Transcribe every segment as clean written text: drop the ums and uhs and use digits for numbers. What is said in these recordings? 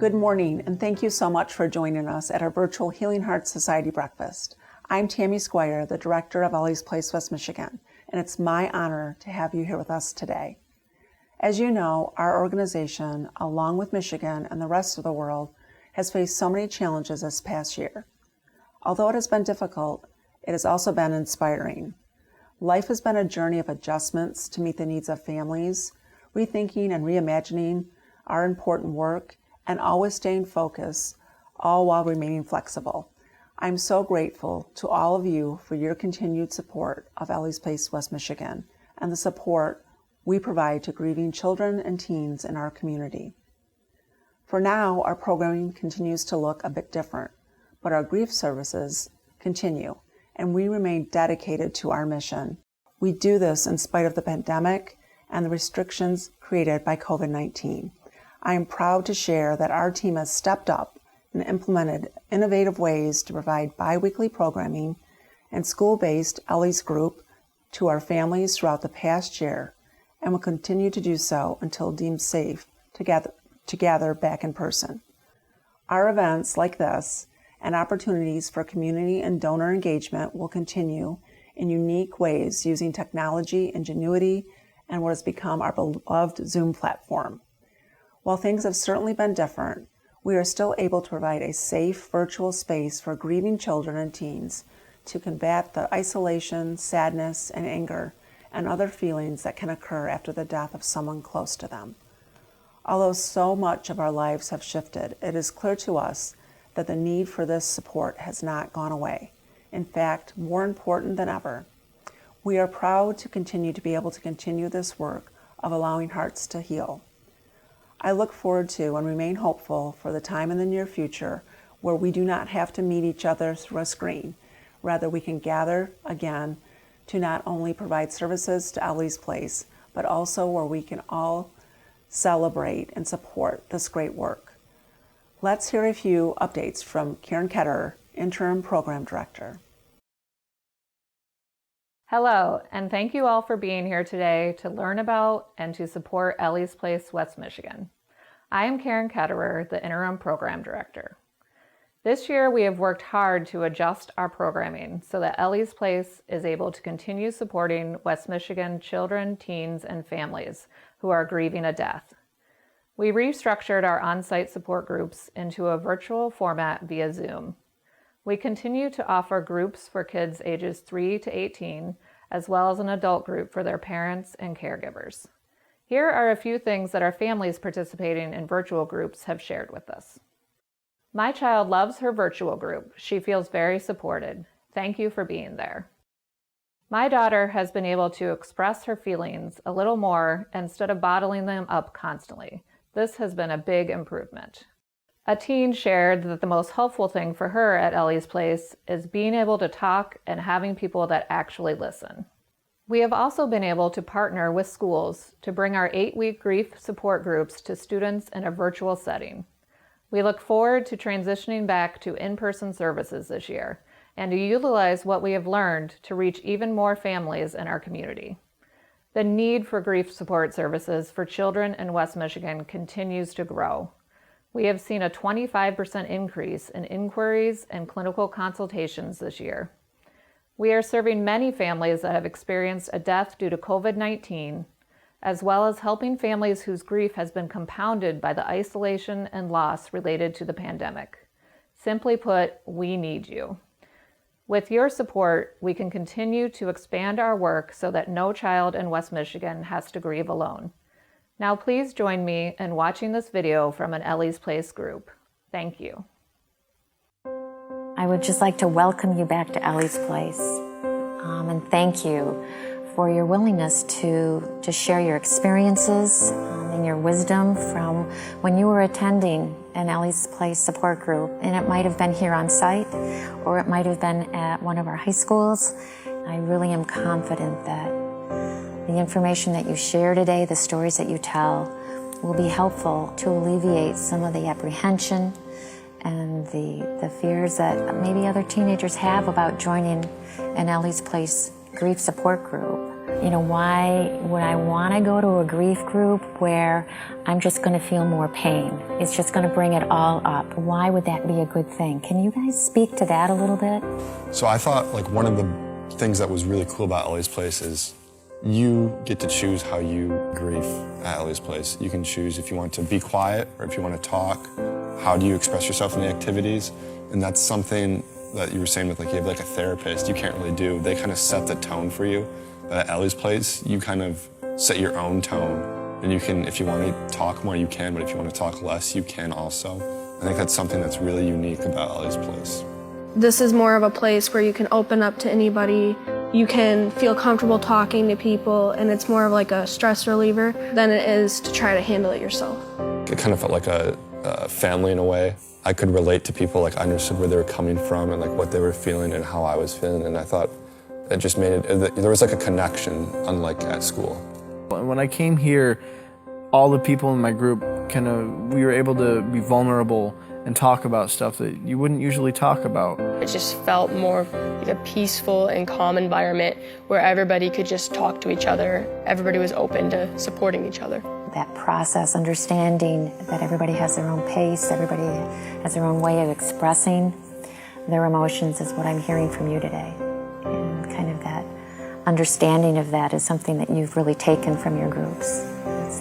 Good morning, and thank you so much for joining us at our virtual Healing Hearts Society breakfast. I'm Tammy Squire, the director of Ellie's Place, West Michigan, and it's my honor to have you here with us today. As you know, our organization, along with Michigan and the rest of the world, has faced so many challenges this past year. Although it has been difficult, it has also been inspiring. Life has been a journey of adjustments to meet the needs of families, rethinking and reimagining our important work, and always staying focused, all while remaining flexible. I'm so grateful to all of you for your continued support of Ellie's Place, West Michigan, and the support we provide to grieving children and teens in our community. For now, our programming continues to look a bit different, but our grief services continue, and we remain dedicated to our mission. We do this in spite of the pandemic and the restrictions created by COVID-19. I am proud to share that our team has stepped up and implemented innovative ways to provide bi-weekly programming and school-based Ellie's group to our families throughout the past year, and will continue to do so until deemed safe to gather back in person. Our events like this and opportunities for community and donor engagement will continue in unique ways using technology, ingenuity, and what has become our beloved Zoom platform. While things have certainly been different, we are still able to provide a safe virtual space for grieving children and teens to combat the isolation, sadness, and anger, and other feelings that can occur after the death of someone close to them. Although so much of our lives have shifted, it is clear to us that the need for this support has not gone away. In fact, more important than ever, we are proud to continue to be able to continue this work of allowing hearts to heal. I look forward to and remain hopeful for the time in the near future where we do not have to meet each other through a screen. Rather, we can gather again to not only provide services to Ellie's Place, but also where we can all celebrate and support this great work. Let's hear a few updates from Karen Ketterer, Interim Program Director. Hello, and thank you all for being here today to learn about and to support Ellie's Place, West Michigan. I am Karen Ketterer, the Interim Program Director. This year, we have worked hard to adjust our programming so that Ellie's Place is able to continue supporting West Michigan children, teens, and families who are grieving a death. We restructured our on-site support groups into a virtual format via Zoom. We continue to offer groups for kids ages 3 to 18, as well as an adult group for their parents and caregivers. Here are a few things that our families participating in virtual groups have shared with us. My child loves her virtual group. She feels very supported. Thank you for being there. My daughter has been able to express her feelings a little more instead of bottling them up constantly. This has been a big improvement. A teen shared that the most helpful thing for her at Ellie's Place is being able to talk and having people that actually listen. We have also been able to partner with schools to bring our 8-week grief support groups to students in a virtual setting. We look forward to transitioning back to in-person services this year and to utilize what we have learned to reach even more families in our community. The need for grief support services for children in West Michigan continues to grow. We have seen a 25% increase in inquiries and clinical consultations this year. We are serving many families that have experienced a death due to COVID-19, as well as helping families whose grief has been compounded by the isolation and loss related to the pandemic. Simply put, we need you. With your support, we can continue to expand our work so that no child in West Michigan has to grieve alone. Now please join me in watching this video from an Ellie's Place group. Thank you. I would just like to welcome you back to Ellie's Place and thank you for your willingness to share your experiences and your wisdom from when you were attending an Ellie's Place support group. And it might have been here on site or it might have been at one of our high schools. I really am confident that the information that you share today, the stories that you tell, will be helpful to alleviate some of the apprehension and the fears that maybe other teenagers have about joining an Ellie's Place grief support group. Why would I want to go to a grief group where I'm just going to feel more pain? It's just going to bring it all up. Why would that be a good thing? Can you guys speak to that a little bit? So I thought one of the things that was really cool about Ellie's Place is you get to choose how you grieve at Ellie's Place. You can choose if you want to be quiet or if you want to talk. How do you express yourself in the activities? And that's something that you were saying with you have a therapist, you can't really do. They kind of set the tone for you. But at Ellie's Place, you kind of set your own tone. And you can, if you want to talk more, you can, but if you want to talk less, you can also. I think that's something that's really unique about Ellie's Place. This is more of a place where you can open up to anybody. You can feel comfortable talking to people, and it's more of a stress reliever than it is to try to handle it yourself. It kind of felt like a family in a way. I could relate to people, I understood where they were coming from and what they were feeling and how I was feeling, and I thought it just made it, there was a connection, unlike at school. When I came here, all the people in my group we were able to be vulnerable and talk about stuff that you wouldn't usually talk about. It just felt more like a peaceful and calm environment where everybody could just talk to each other. Everybody was open to supporting each other. That process, understanding that everybody has their own pace, everybody has their own way of expressing their emotions is what I'm hearing from you today. And kind of that understanding of that is something that you've really taken from your groups,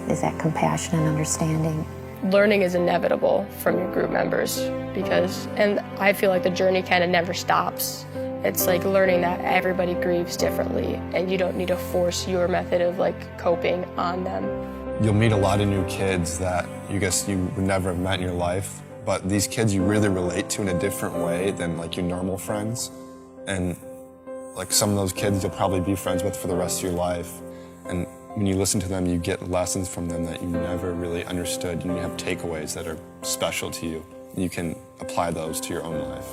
is that compassion and understanding. Learning is inevitable from your group members and I feel like the journey kind of never stops. It's learning that everybody grieves differently and you don't need to force your method of coping on them. You'll meet a lot of new kids that you would never have met in your life, but these kids you really relate to in a different way than your normal friends. And some of those kids you'll probably be friends with for the rest of your life. And when you listen to them, you get lessons from them that you never really understood. You have takeaways that are special to you. And you can apply those to your own life.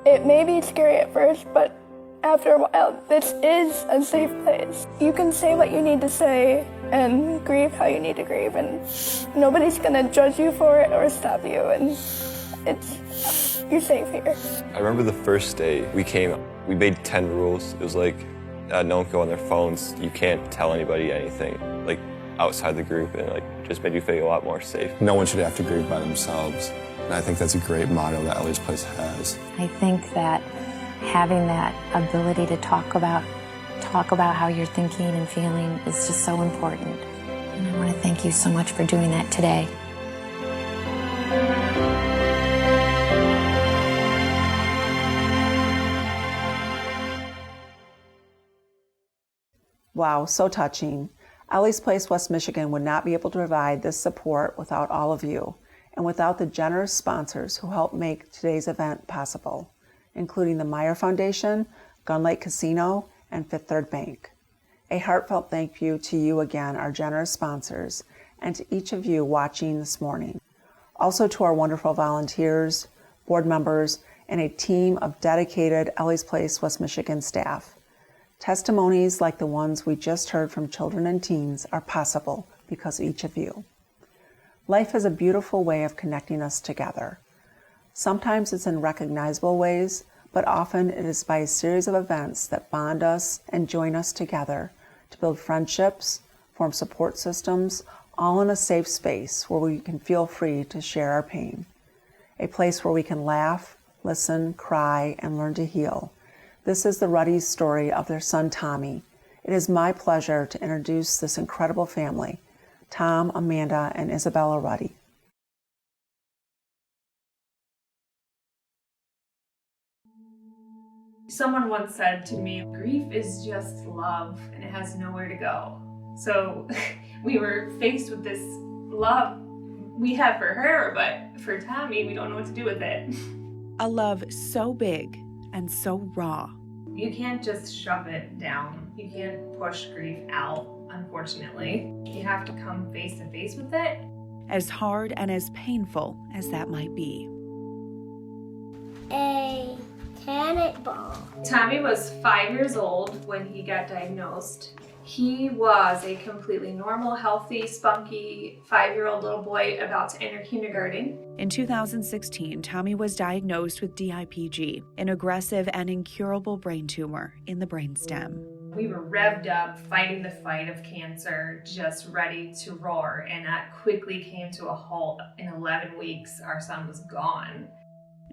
It may be scary at first, but after a while, this is a safe place. You can say what you need to say and grieve how you need to grieve, and nobody's gonna judge you for it or stop you, and you're safe here. I remember the first day we came, we made 10 rules. It was no one can go on their phones. You can't tell anybody anything, outside the group, and just made you feel a lot more safe. No one should have to grieve by themselves. And I think that's a great motto that Ellie's Place has. I think that having that ability to talk about how you're thinking and feeling is just so important. And I want to thank you so much for doing that today. Wow, so touching. Ellie's Place, West Michigan would not be able to provide this support without all of you and without the generous sponsors who helped make today's event possible, including the Meyer Foundation, Gun Lake Casino, and Fifth Third Bank. A heartfelt thank you to you again, our generous sponsors, and to each of you watching this morning. Also to our wonderful volunteers, board members, and a team of dedicated Ellie's Place, West Michigan staff. Testimonies like the ones we just heard from children and teens are possible because of each of you. Life is a beautiful way of connecting us together. Sometimes it's in recognizable ways, but often it is by a series of events that bond us and join us together to build friendships, form support systems, all in a safe space where we can feel free to share our pain. A place where we can laugh, listen, cry, and learn to heal. This is the Ruddy's story of their son, Tommy. It is my pleasure to introduce this incredible family, Tom, Amanda, and Isabella Ruddy. Someone once said to me, grief is just love and it has nowhere to go. So we were faced with this love we have for her, but for Tommy, we don't know what to do with it. A love so big and so raw. You can't just shove it down. You can't push grief out, unfortunately. You have to come face to face with it. As hard and as painful as that might be. A cannonball. Tommy was 5 years old when he got diagnosed. He was a completely normal, healthy, spunky 5-year-old little boy about to enter kindergarten. In 2016, Tommy was diagnosed with DIPG, an aggressive and incurable brain tumor in the brainstem. We were revved up, fighting the fight of cancer, just ready to roar, and that quickly came to a halt. In 11 weeks, our son was gone.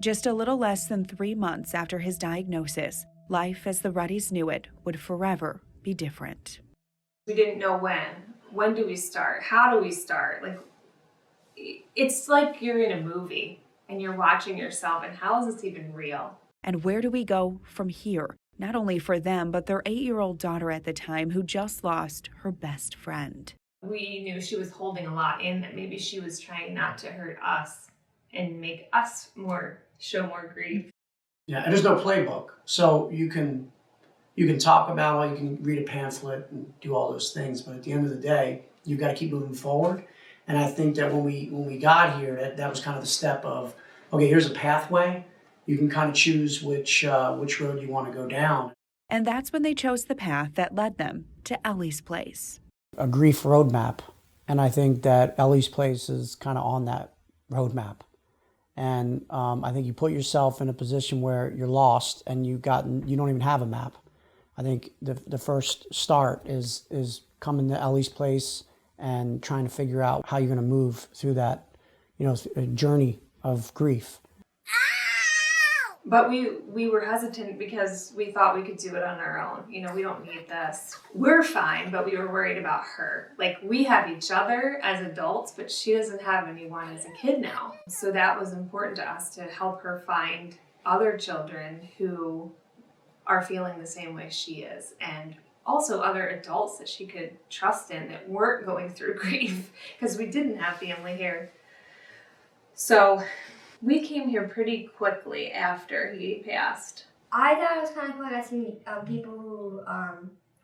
Just a little less than 3 months after his diagnosis, life as the Ruddys knew it would forever be different. We didn't know when. When do we start? How do we start? Like, it's like you're in a movie and you're watching yourself, and how is this even real? And where do we go from here? Not only for them, but their 8-year-old daughter at the time who just lost her best friend. We knew she was holding a lot in, that maybe she was trying not to hurt us and make us show more grief. Yeah, and there's no playbook. So you can talk about it, you can read a pamphlet and do all those things, but at the end of the day, you've got to keep moving forward. And I think that when we got here, that was kind of the step of, okay, here's a pathway. You can kind of choose which road you want to go down. And that's when they chose the path that led them to Ellie's Place. A grief roadmap. And I think that Ellie's Place is kind of on that roadmap. And I think you put yourself in a position where you're lost and you don't even have a map. I think the first start is coming to Ellie's Place and trying to figure out how you're going to move through that, journey of grief. But we were hesitant because we thought we could do it on our own. We don't need this. We're fine, but we were worried about her. Like, we have each other as adults, but she doesn't have anyone as a kid now. So that was important to us, to help her find other children who are feeling the same way she is, and also other adults that she could trust in that weren't going through grief, because we didn't have family here. So we came here pretty quickly after he passed. I thought it was kind of cool. I got to meet people who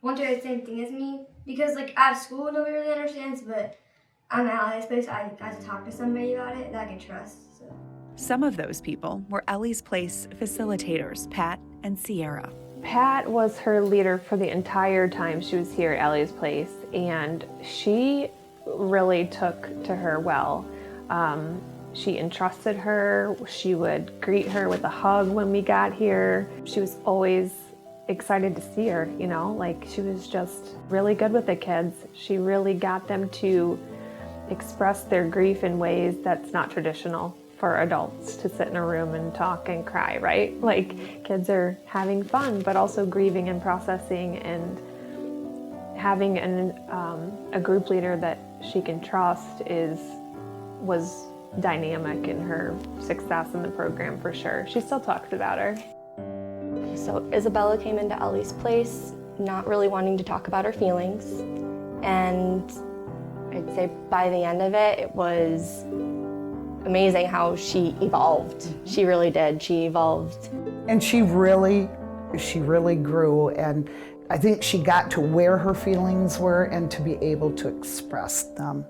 went through the same thing as me, because at school nobody really understands, but I'm at Ellie's Place. I got to talk to somebody about it that I can trust. So. Some of those people were Ellie's Place facilitators, Pat and Sierra. Pat was her leader for the entire time she was here at Ellie's Place, and she really took to her well. She entrusted her. She would greet her with a hug when we got here. She was always excited to see her, she was just really good with the kids. She really got them to express their grief in ways that's not traditional for adults, to sit in a room and talk and cry, right? Like, kids are having fun, but also grieving and processing, and having a group leader that she can trust was dynamic in her success in the program, for sure. She still talks about her. So Isabella came into Ellie's Place not really wanting to talk about her feelings, and I'd say by the end of it, it was amazing how she evolved. She really did. She evolved. And she really grew, and I think she got to where her feelings were and to be able to express them.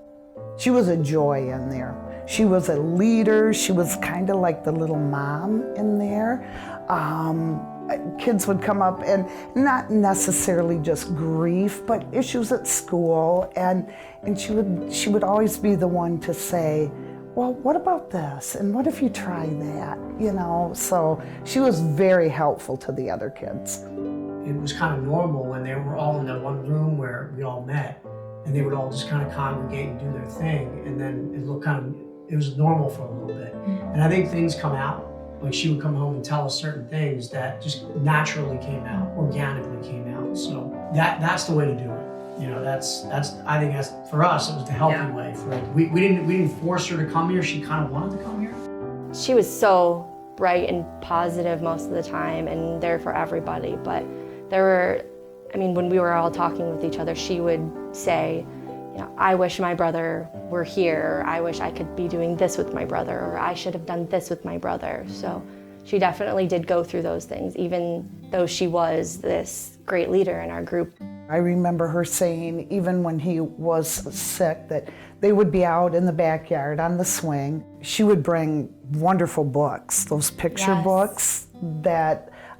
She was a joy in there. She was a leader. She was kind of like the little mom in there. Kids would come up, and not necessarily just grief, but issues at school, and she would always be the one to say, well, what about this? And what if you try that? So she was very helpful to the other kids. It was kind of normal when they were all in that one room where we all met, and they would all just kind of congregate and do their thing, and then it was normal for a little bit. And I think things come out. Like, she would come home and tell us certain things that just naturally came out, organically came out. So that's the way to do it. I think that's, for us, it was the healthy way. We didn't force her to come here. She kind of wanted to come here. She was so bright and positive most of the time and there for everybody. But when we were all talking with each other, she would say, I wish my brother were here, or I wish I could be doing this with my brother, or I should have done this with my brother. So she definitely did go through those things, even though she was this great leader in our group. I remember her saying, even when he was sick, that they would be out in the backyard on the swing. She would bring wonderful books, those picture books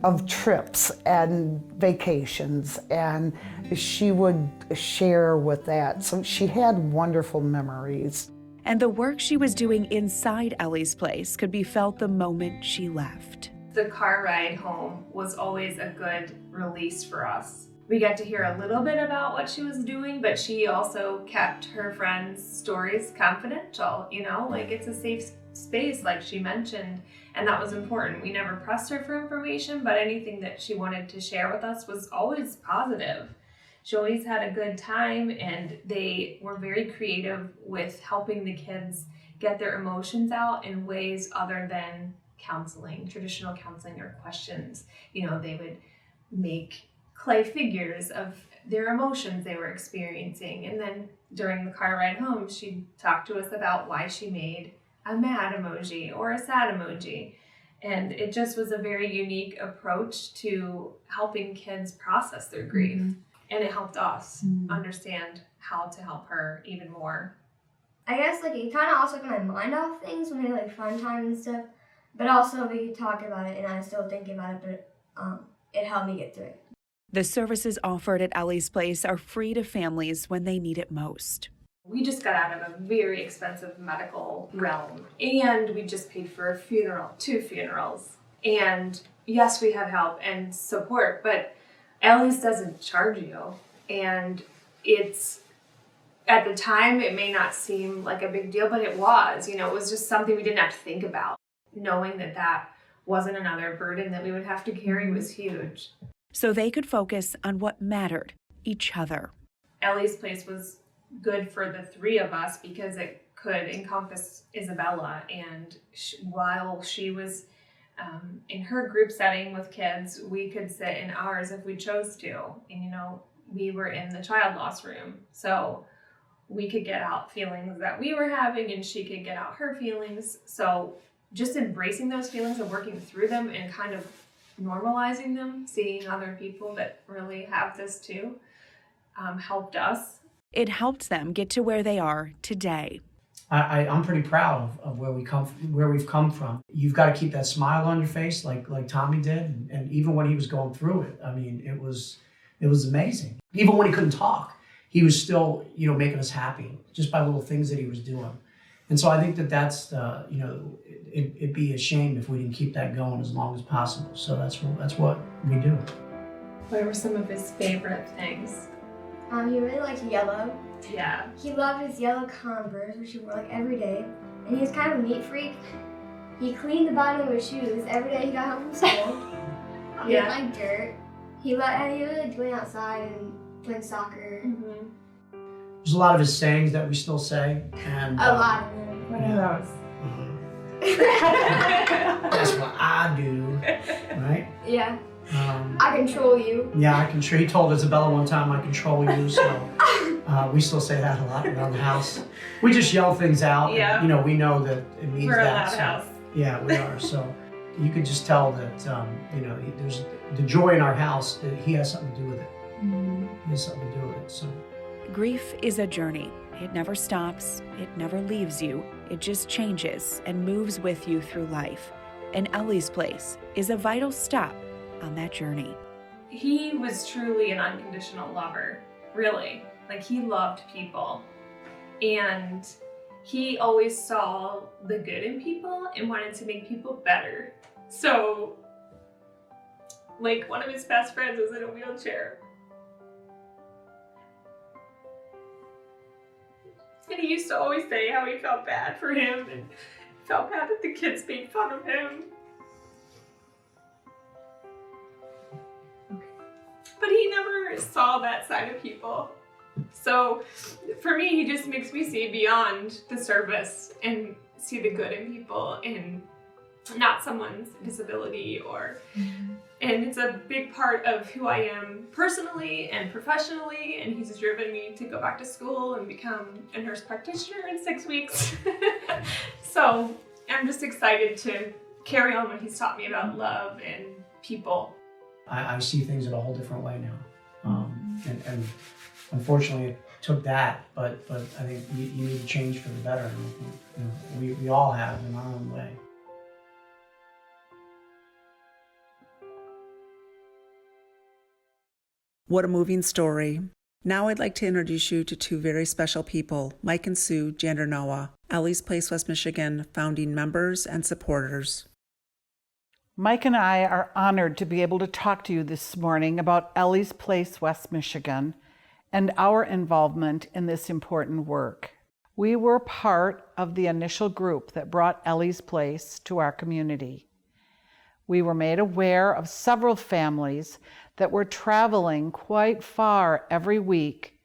of trips and vacations, and she would share with that. So she had wonderful memories. And the work she was doing inside Ellie's Place could be felt the moment she left. The car ride home was always a good release for us. we got to hear a little bit about what she was doing, but she also kept her friends' stories confidential, you know, like it's a safe space, like she mentioned, and that was important. We never pressed her for information, but anything that she wanted to share with us was always positive. She always had a good time, and they were very creative with helping the kids get their emotions out in ways other than counseling, traditional counseling or questions. You know, they would make clay figures of their emotions they were experiencing. And then during the car ride home, she'd talk to us about why she made a mad emoji or a sad emoji. And it just was a very unique approach to helping kids process their grief. Mm-hmm. And it helped us understand how to help her even more. I guess like it kind of also took my mind off things when they like fun time and stuff. But also we could talk about it, and I still think about it, but it helped me get through it. The services offered at Ellie's Place are free to families when they need it most. We just got out of a very expensive medical realm, and we just paid for a funeral, 2 funerals. And yes, we have help and support, but Ellie's doesn't charge you. And it's, at the time, it may not seem like a big deal, but it was. You know, it was just something we didn't have to think about. Knowing that that wasn't another burden that we would have to carry was huge. So they could focus on what mattered, each other. Ellie's Place was good for the 3 of us because it could encompass Isabella. And while she was in her group setting with kids, we could sit in ours if we chose to. And, you know, we were in the child loss room. So we could get out feelings that we were having, and she could get out her feelings. So just embracing those feelings and working through them and kind of normalizing them, seeing other people that really have this too, helped us. It helped them get to where they are today. I'm pretty proud of where we've come from. You've got to keep that smile on your face, like Tommy did, and even when he was going through it, I mean, it was amazing. Even when he couldn't talk, he was still, you know, making us happy just by little things that he was doing. And so I think that's you know, it'd be a shame if we didn't keep that going as long as possible. So that's what we do. What were some of his favorite things? He really liked yellow. Yeah. He loved his yellow Converse, which he wore like every day. And he was kind of a neat freak. He cleaned the bottom of his shoes every day he got home from school. He didn't like dirt. He really liked going outside and playing soccer. Mm-hmm. There's a lot of his sayings that we still say, and a lot of them. What are those? That's what I do, right? Yeah. I control you. Yeah, I control. He told Isabella one time, "I control you." So we still say that a lot around the house. We just yell things out. Yeah. And, you know, we know that it means We're that. a loud house. Yeah, we are. So you could just tell that you know, there's the joy in our house. He has something to do with it. He has something to do with it. So. Grief is a journey. It never stops. It never leaves you. It just changes and moves with you through life. And Ellie's Place is a vital stop on that journey. He was truly an unconditional lover, really. Like, he loved people. And he always saw the good in people and wanted to make people better. So, like, one of his best friends was in a wheelchair. And he used to always say how he felt bad for him and felt bad that the kids made fun of him. But he never saw that side of people. So for me, he just makes me see beyond the surface and see the good in people and not someone's disability or... And it's a big part of who I am personally and professionally, and he's driven me to go back to school and become a nurse practitioner in 6 weeks. So I'm just excited to carry on what he's taught me about love and people. I see things in a whole different way now. And unfortunately it took that, but I think you need to change for the better. And, you know, we all have in our own way. What a moving story. Now I'd like to introduce you to 2 very special people, Mike and Sue Jandernoa, Ellie's Place, West Michigan, founding members and supporters. Mike and I are honored to be able to talk to you this morning about Ellie's Place, West Michigan, and our involvement in this important work. We were part of the initial group that brought Ellie's Place to our community. We were made aware of several families that were traveling quite far every week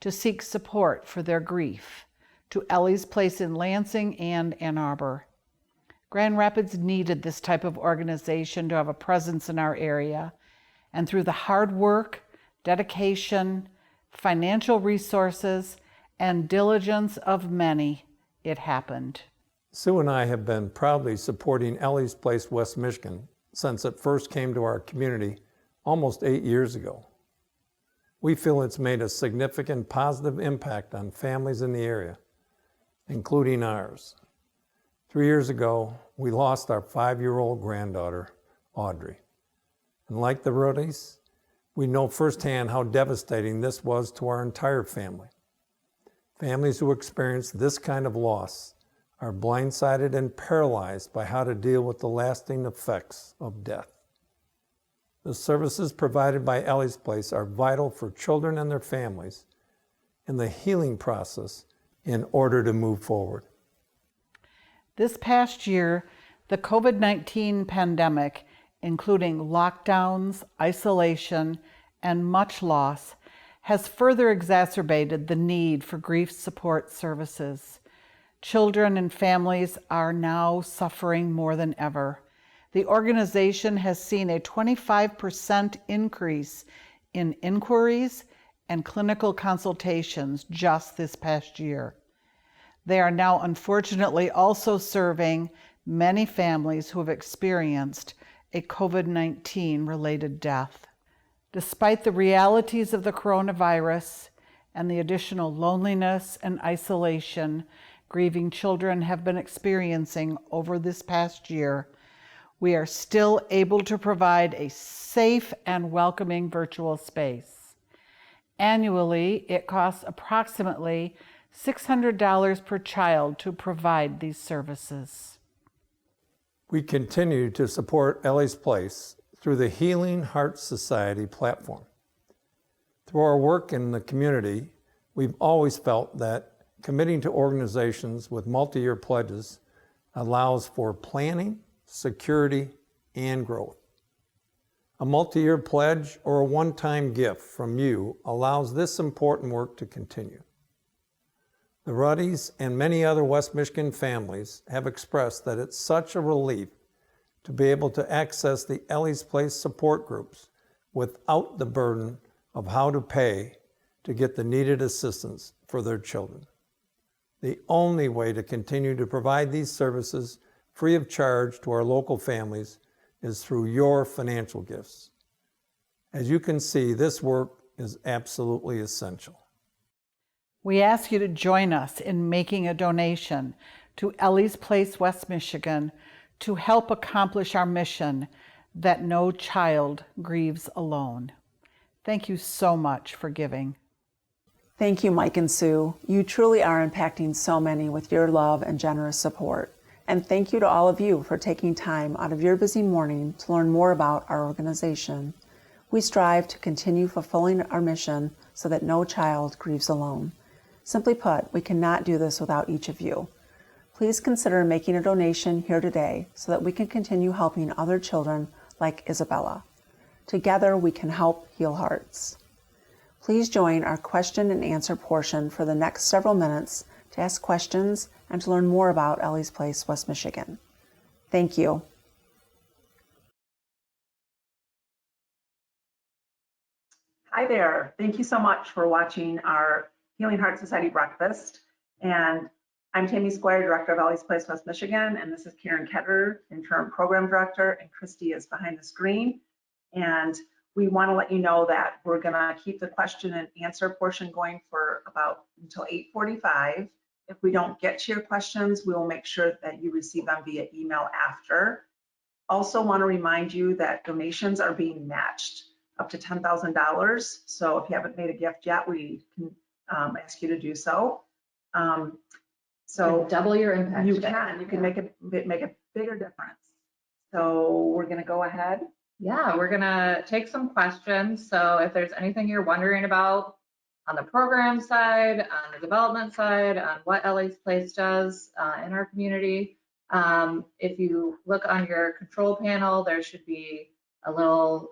to seek support for their grief to Ellie's Place in Lansing and Ann Arbor. Grand Rapids needed this type of organization to have a presence in our area, and through the hard work, dedication, financial resources, and diligence of many, it happened. Sue and I have been proudly supporting Ellie's Place, West Michigan since it first came to our community almost 8 years ago. We feel it's made a significant positive impact on families in the area, including ours. 3 years ago, we lost our 5-year-old granddaughter, Audrey. And like the Ruddies, we know firsthand how devastating this was to our entire family. Families who experience this kind of loss are blindsided and paralyzed by how to deal with the lasting effects of death. The services provided by Ellie's Place are vital for children and their families in the healing process in order to move forward. This past year, the COVID-19 pandemic, including lockdowns, isolation, and much loss, has further exacerbated the need for grief support services. Children and families are now suffering more than ever. The organization has seen a 25% increase in inquiries and clinical consultations just this past year. They are now unfortunately also serving many families who have experienced a COVID-19 related death. Despite the realities of the coronavirus and the additional loneliness and isolation grieving children have been experiencing over this past year, we are still able to provide a safe and welcoming virtual space. Annually, it costs approximately $600 per child to provide these services. We continue to support Ellie's Place through the Healing Hearts Society platform. Through our work in the community, we've always felt that committing to organizations with multi-year pledges allows for planning, security, and growth. A multi-year pledge or a one-time gift from you allows this important work to continue. The Ruddies and many other West Michigan families have expressed that it's such a relief to be able to access the Ellie's Place support groups without the burden of how to pay to get the needed assistance for their children. The only way to continue to provide these services free of charge to our local families is through your financial gifts. As you can see, this work is absolutely essential. We ask you to join us in making a donation to Ellie's Place, West Michigan, to help accomplish our mission that no child grieves alone. Thank you so much for giving. Thank you, Mike and Sue. You truly are impacting so many with your love and generous support. And thank you to all of you for taking time out of your busy morning to learn more about our organization. We strive to continue fulfilling our mission so that no child grieves alone. Simply put, we cannot do this without each of you. Please consider making a donation here today so that we can continue helping other children like Isabella. Together, we can help heal hearts. Please join our question and answer portion for the next several minutes to ask questions and to learn more about Ellie's Place, West Michigan. Thank you. Hi there. Thank you so much for watching our Healing Heart Society breakfast. And I'm Tammy Squire, Director of Ellie's Place, West Michigan, and this is Karen Ketterer, Interim Program Director, and Christy is behind the screen. And we want to let you know that we're going to keep the question and answer portion going for about until 8:45. If we don't get to your questions, we will make sure that you receive them via email after. Also want to remind you that donations are being matched up to $10,000. So if you haven't made a gift yet, we can ask you to do so. So double your impact. You can make a bigger difference. So we're going to go ahead. Yeah, we're gonna take some questions. So if there's anything you're wondering about on the program side, on the development side, on what Ellie's Place does in our community, if you look on your control panel, there should be a little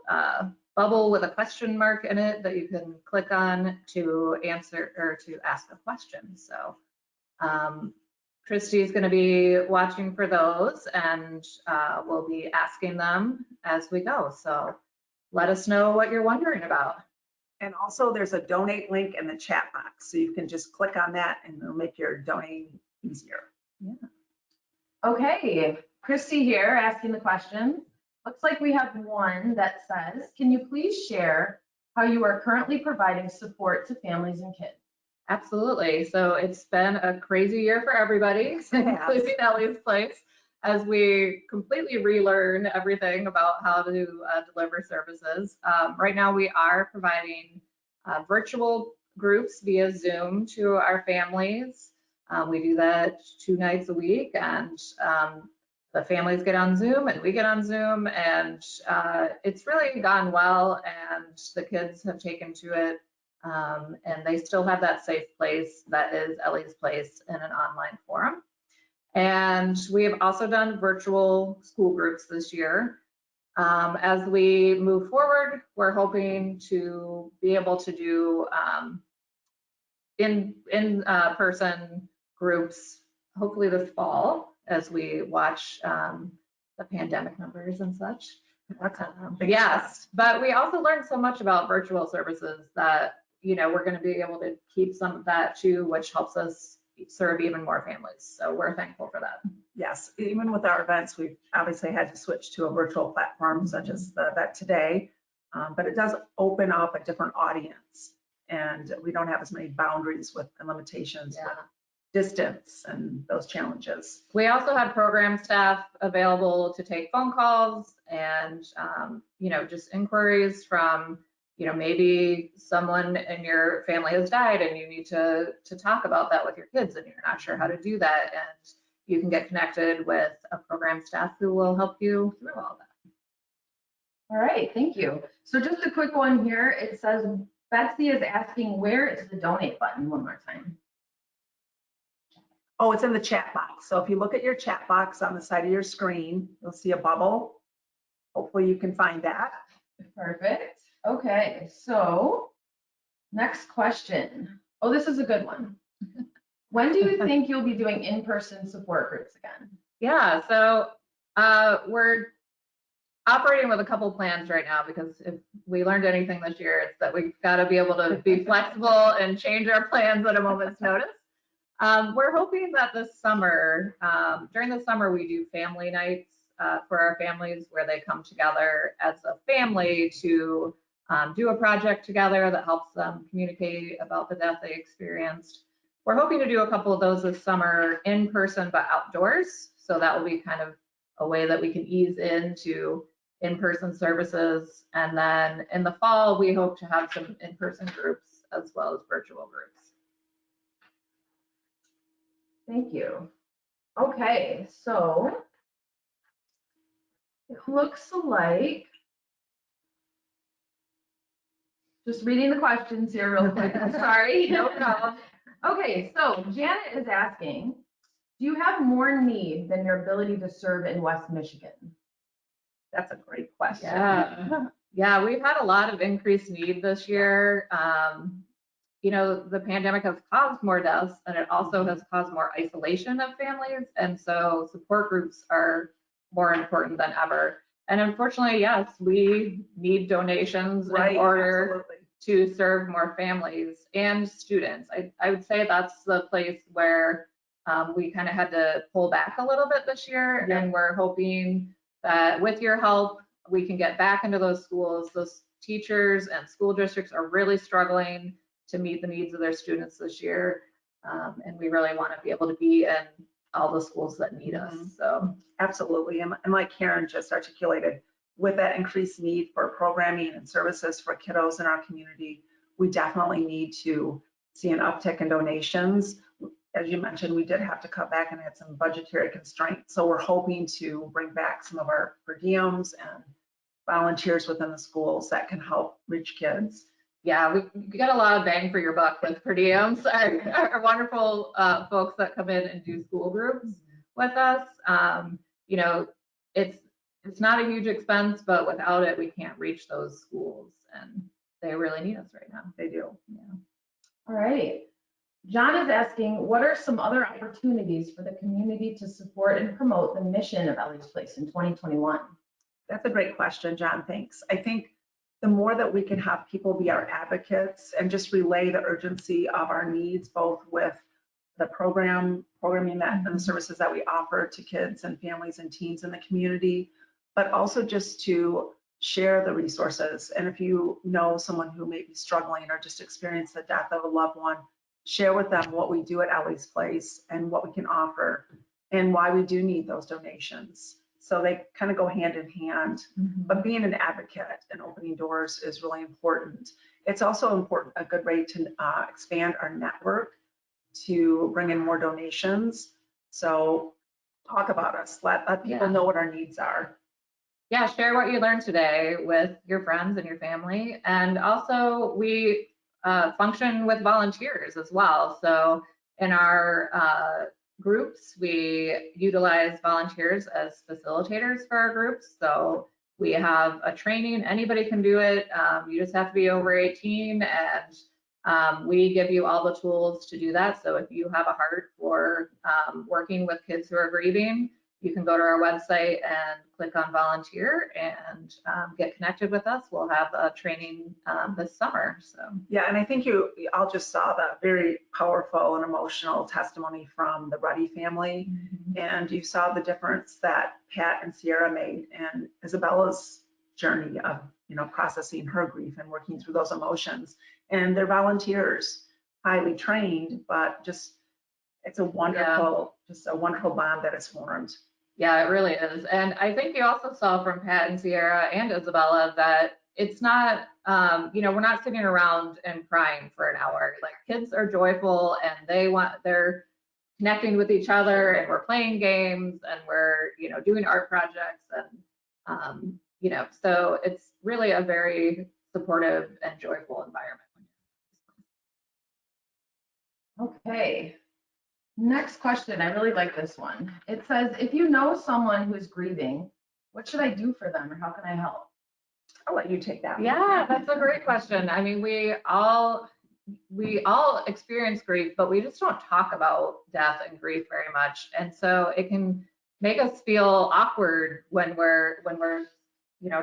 bubble with a question mark in it that you can click on to answer or to ask a question. So Christy is going to be watching for those, and we'll be asking them as we go. So let us know what you're wondering about. And also there's a donate link in the chat box. So you can just click on that and it'll make your donating easier. Yeah. Okay, Christy here asking the question. Looks like we have one that says, can you please share how you are currently providing support to families and kids? Absolutely. So it's been a crazy year for everybody, including Ellie's Place, as we completely relearn everything about how to deliver services. Right now, we are providing virtual groups via Zoom to our families. We do that 2 nights a week, and the families get on Zoom and we get on Zoom, and it's really gone well, and the kids have taken to it. And they still have that safe place that is Ellie's Place in an online forum. And we have also done virtual school groups this year. As we move forward, we're hoping to be able to do in-person groups, hopefully this fall, as we watch the pandemic numbers and such. Yes, but we also learned so much about virtual services that we're going to be able to keep some of that too, which helps us serve even more families. So we're thankful for that. Yes, even with our events, we've obviously had to switch to a virtual platform such as the event today, but it does open up a different audience, and we don't have as many boundaries with and limitations with distance and those challenges. We also had program staff available to take phone calls and just inquiries from maybe someone in your family has died and you need to talk about that with your kids and you're not sure how to do that, and you can get connected with a program staff who will help you through all that. All right, thank you. So just a quick one here. It says Betsy is asking, where is the donate button? One more time. Oh, it's in the chat box. So if you look at your chat box on the side of your screen, you'll see a bubble. Hopefully you can find that. Perfect. Okay, so next question. Oh, this is a good one. When do you think you'll be doing in-person support groups again? Yeah, so we're operating with a couple plans right now, because if we learned anything this year, it's that we've got to be able to be flexible and change our plans at a moment's notice. We're hoping that this summer, during the summer, we do family nights for our families where they come together as a family to do a project together that helps them communicate about the death they experienced. We're hoping to do a couple of those this summer in person but outdoors. So that will be kind of a way that we can ease into in-person services. And then in the fall, we hope to have some in-person groups as well as virtual groups. Thank you. Okay, so it looks like, just reading the questions here real quick, I'm sorry. No problem. Okay, so Janet is asking, do you have more need than your ability to serve in West Michigan? That's a great question. Yeah, we've had a lot of increased need this year. The pandemic has caused more deaths, and it also has caused more isolation of families. And so support groups are more important than ever. And unfortunately, yes, we need donations in order to serve more families and students. I would say that's the place where we kind of had to pull back a little bit this year. And we're hoping that with your help, we can get back into those schools. Those teachers and school districts are really struggling to meet the needs of their students this year. And we really want to be able to be in all the schools that need us. So absolutely. And like Karen just articulated, with that increased need for programming and services for kiddos in our community, we definitely need to see an uptick in donations. as you mentioned, we did have to cut back and had some budgetary constraints. So we're hoping to bring back some of our per diems and volunteers within the schools that can help reach kids. Yeah, we got a lot of bang for your buck with per diems. Our wonderful folks that come in and do school groups with us. You know, it's not a huge expense, but without it, we can't reach those schools, and they really need us right now. They do. Yeah. All right. John is asking, what are some other opportunities for the community to support and promote the mission of Ellie's Place in 2021? That's a great question, John. Thanks. I think the more that we can have people be our advocates and just relay the urgency of our needs, both with the programming that and the services that we offer to kids and families and teens in the community, but also just to share the resources. And if you know someone who may be struggling or just experienced the death of a loved one, share with them what we do at Ellie's Place and what we can offer and why we do need those donations. So they kind of go hand in hand, but being an advocate and opening doors is really important. It's also important, a good way to expand our network to bring in more donations. So talk about us, let people know what our needs are. Yeah, share what you learned today with your friends and your family. And also we function with volunteers as well. So in our groups, we utilize volunteers as facilitators for our groups. So we have a training, anybody can do it. You just have to be over 18, and we give you all the tools to do that. So if you have a heart for working with kids who are grieving, you can go to our website and click on volunteer and get connected with us. We'll have a training this summer. So yeah, and I think you all just saw that very powerful and emotional testimony from the Ruddy family, and you saw the difference that Pat and Sierra made, and Isabella's journey of processing her grief and working through those emotions. And they're volunteers, highly trained, but just it's a wonderful, just a wonderful bond that is formed. Yeah, it really is. And I think you also saw from Pat and Sierra and Isabella that it's not, we're not sitting around and crying for an hour. Like, kids are joyful and they're connecting with each other, and we're playing games, and we're, doing art projects, and, so it's really a very supportive and joyful environment. Okay. Next question, I really like this one. It says, if you know someone who is grieving, what should I do for them, or how can I help? I'll let you take that one. Yeah, that's a great question. I mean, we all experience grief, but we just don't talk about death and grief very much. And so it can make us feel awkward when we're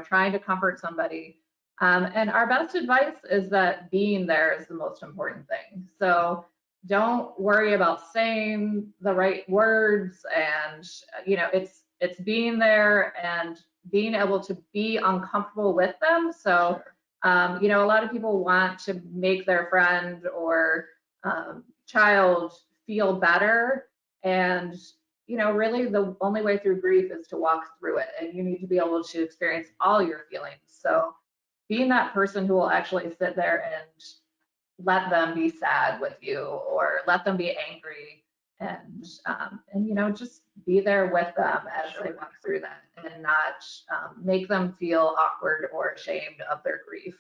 trying to comfort somebody. And our best advice is that being there is the most important thing. So don't worry about saying the right words, and it's being there and being able to be uncomfortable with them. So a lot of people want to make their friend or child feel better, and really the only way through grief is to walk through it, and you need to be able to experience all your feelings. So being that person who will actually sit there and let them be sad with you, or let them be angry, and just be there with them as they walk through that, and not make them feel awkward or ashamed of their grief.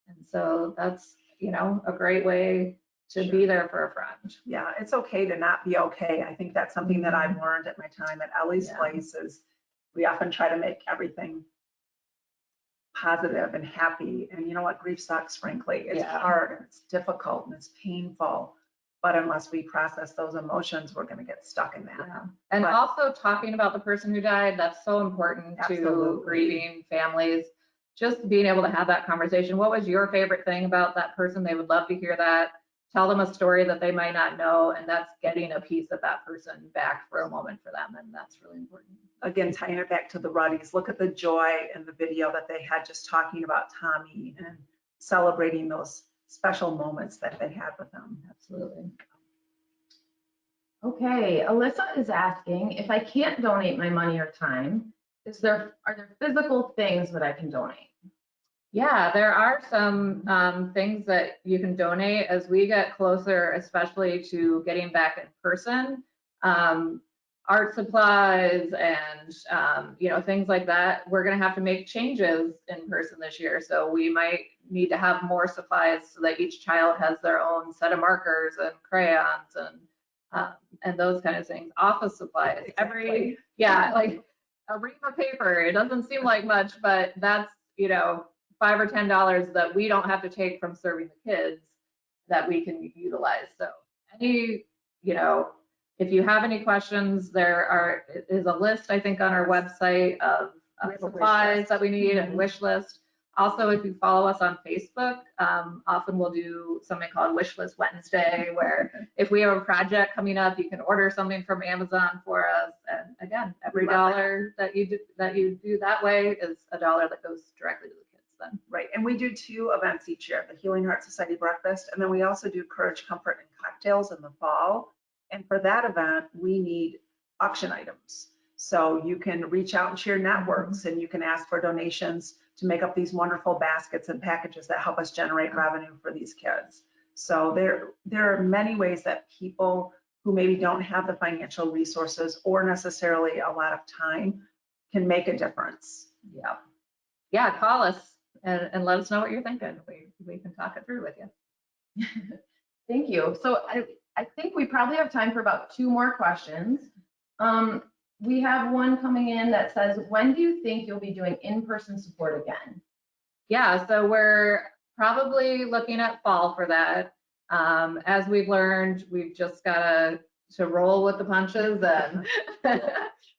And so that's a great way to be there for a friend. Yeah, it's okay to not be okay. I think that's something that I've learned at my time at Ellie's Place is we often try to make everything positive and happy. And you know what? Grief sucks, frankly. It's hard, and it's difficult, and it's painful. But unless we process those emotions, we're going to get stuck in that. Yeah. And also talking about the person who died, that's so important to grieving families. Just being able to have that conversation. What was your favorite thing about that person? They would love to hear that. Tell them a story that they might not know, and that's getting a piece of that person back for a moment for them, and that's really important. Again, tying it back to the Ruddys, look at the joy in the video that they had just talking about Tommy and celebrating those special moments that they had with him. Absolutely. Okay, Alyssa is asking, if I can't donate my money or time, are there physical things that I can donate? Yeah, there are some things that you can donate as we get closer, especially to getting back in person. Art supplies and things like that. We're going to have to make changes in person this year, so we might need to have more supplies so that each child has their own set of markers and crayons and those kind of things. Office supplies, Exactly. like a ream of paper. It doesn't seem like much, but that's $5 or $10 that we don't have to take from serving the kids that we can utilize. So if you have any questions, there is a list, I think, on our website of supplies that we need and wish list. Also, if you follow us on Facebook, often we'll do something called Wish List Wednesday, where if we have a project coming up, you can order something from Amazon for us. And again, every dollar that you do that way is a dollar that goes directly to the kids then. Right, and we do 2 events each year, the Healing Heart Society breakfast, and then we also do Courage, Comfort, and Cocktails in the fall. And for that event, we need auction items. So you can reach out and share networks, and you can ask for donations to make up these wonderful baskets and packages that help us generate revenue for these kids. So there are many ways that people who maybe don't have the financial resources or necessarily a lot of time can make a difference. Yeah, call us and let us know what you're thinking. We can talk it through with you. Thank you. So I think we probably have time for about 2 more questions. We have one coming in that says, when do you think you'll be doing in-person support again? Yeah, so we're probably looking at fall for that. As we've learned, we've just got to roll with the punches, and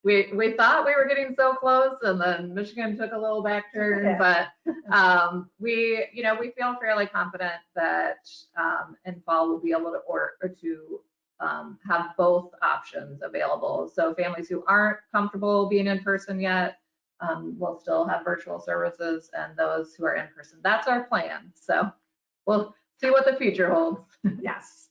we thought we were getting so close, and then Michigan took a little back turn, but we feel fairly confident that in fall we'll be able to have both options available. So families who aren't comfortable being in person yet will still have virtual services, and those who are in person. That's our plan. So we'll see what the future holds. Yes.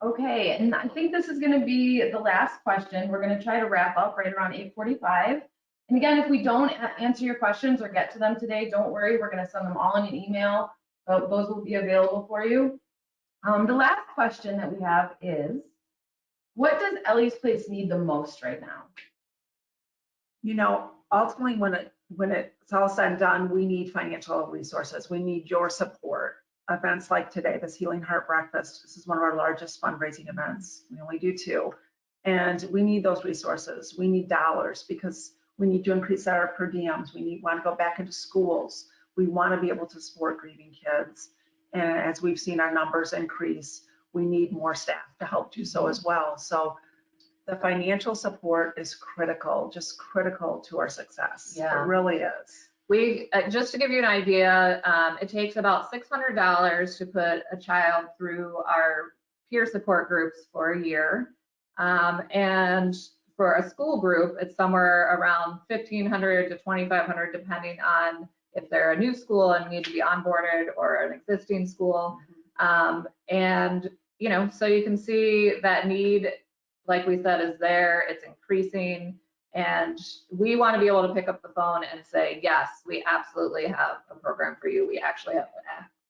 Okay, and I think this is going to be the last question. We're going to try to wrap up right around 8:45. And again, if we don't answer your questions or get to them today, don't worry. We're going to send them all in an email. Those will be available for you. The last question that we have is, what does Ellie's Place need the most right now? Ultimately, when it's all said and done, we need financial resources. We need your support. Events like today, this Healing Heart Breakfast, this is one of our largest fundraising events. We only do 2. And we need those resources. We need dollars because we need to increase our per diems. We want to go back into schools. We want to be able to support grieving kids. And as we've seen our numbers increase, we need more staff to help do so as well. So the financial support is critical, just critical to our success. Yeah. It really is. We just to give you an idea, it takes about $600 to put a child through our peer support groups for a year. And for a school group, it's somewhere around $1,500 to $2,500, depending on if they're a new school and need to be onboarded or an existing school. And so you can see that need, like we said, is there. It's increasing. And we want to be able to pick up the phone and say, yes, we absolutely have a program for you. We actually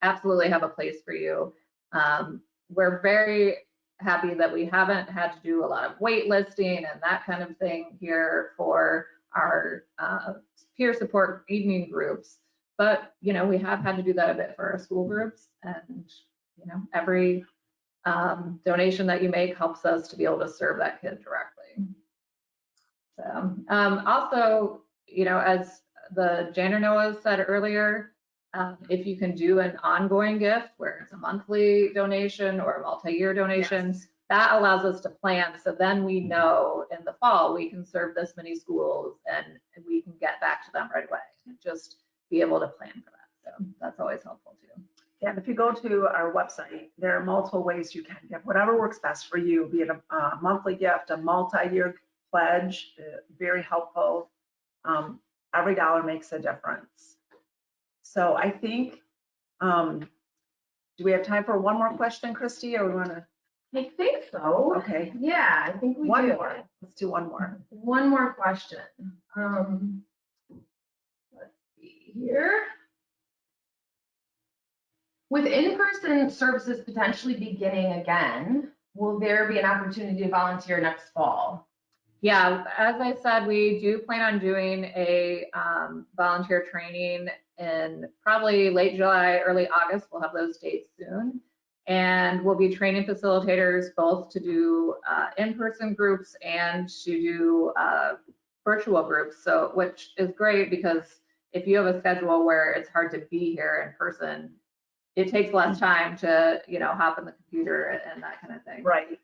absolutely have a place for you. We're very happy that we haven't had to do a lot of waitlisting and that kind of thing here for our peer support evening groups. But, we have had to do that a bit for our school groups. And, every donation that you make helps us to be able to serve that kid directly. So also, as the Janitor Noah said earlier, if you can do an ongoing gift where it's a monthly donation or a multi-year donation, yes, that allows us to plan. So then we know in the fall we can serve this many schools and we can get back to them right away and just be able to plan for that. So that's always helpful too. Yeah, and if you go to our website, there are multiple ways you can give, whatever works best for you, be it a monthly gift, a multi-year pledge, very helpful. Every dollar makes a difference. So I think, do we have time for one more question, Christy, or we want to? I think so. Okay. Yeah, I think we do. One more. Let's do one more. One more question. Let's see here. With in-person services potentially beginning again, will there be an opportunity to volunteer next fall? Yeah, as I said, we do plan on doing a volunteer training in probably late July, early August. We'll have those dates soon. And we'll be training facilitators both to do in-person groups and to do virtual groups. So, which is great because if you have a schedule where it's hard to be here in person, it takes less time to, hop in the computer and that kind of thing. Right.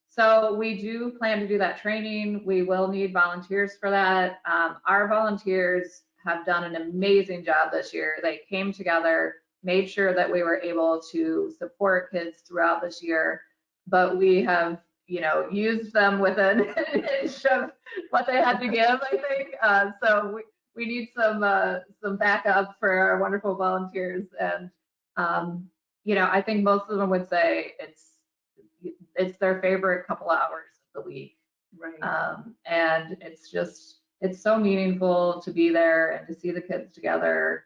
So we do plan to do that training. We will need volunteers for that. Our volunteers have done an amazing job this year. They came together, made sure that we were able to support kids throughout this year, but we have, used them within an inch of what they had to give, I think. So we need some backup for our wonderful volunteers. And, I think most of them would say it's their favorite couple of hours of the week. Right. And it's so meaningful to be there and to see the kids together.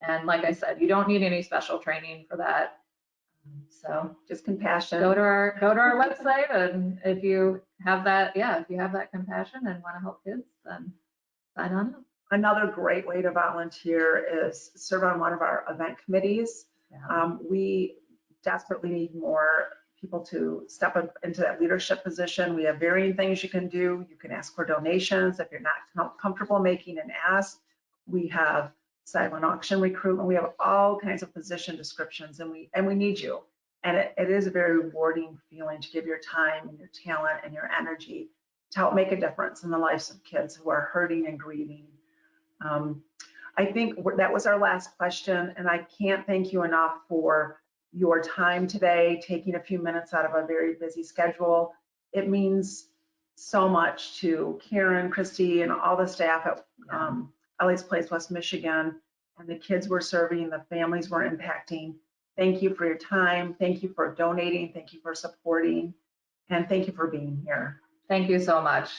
And like I said, you don't need any special training for that. So just compassion. Go to our website, and if you have that compassion and want to help kids, then sign on up. Another great way to volunteer is serve on one of our event committees. Yeah. We desperately need more people to step up into that leadership position. We have varying things you can do. You can ask for donations if you're not comfortable making an ask. We have silent auction recruitment. We have all kinds of position descriptions, and we need you. And it is a very rewarding feeling to give your time and your talent and your energy to help make a difference in the lives of kids who are hurting and grieving. I think that was our last question, and I can't thank you enough for your time today, taking a few minutes out of a very busy schedule. It means so much to Karen, Christy, and all the staff at Ellie's Place, West Michigan, and the kids we're serving, the families we're impacting. Thank you for your time. Thank you for donating. Thank you for supporting. And thank you for being here. Thank you so much.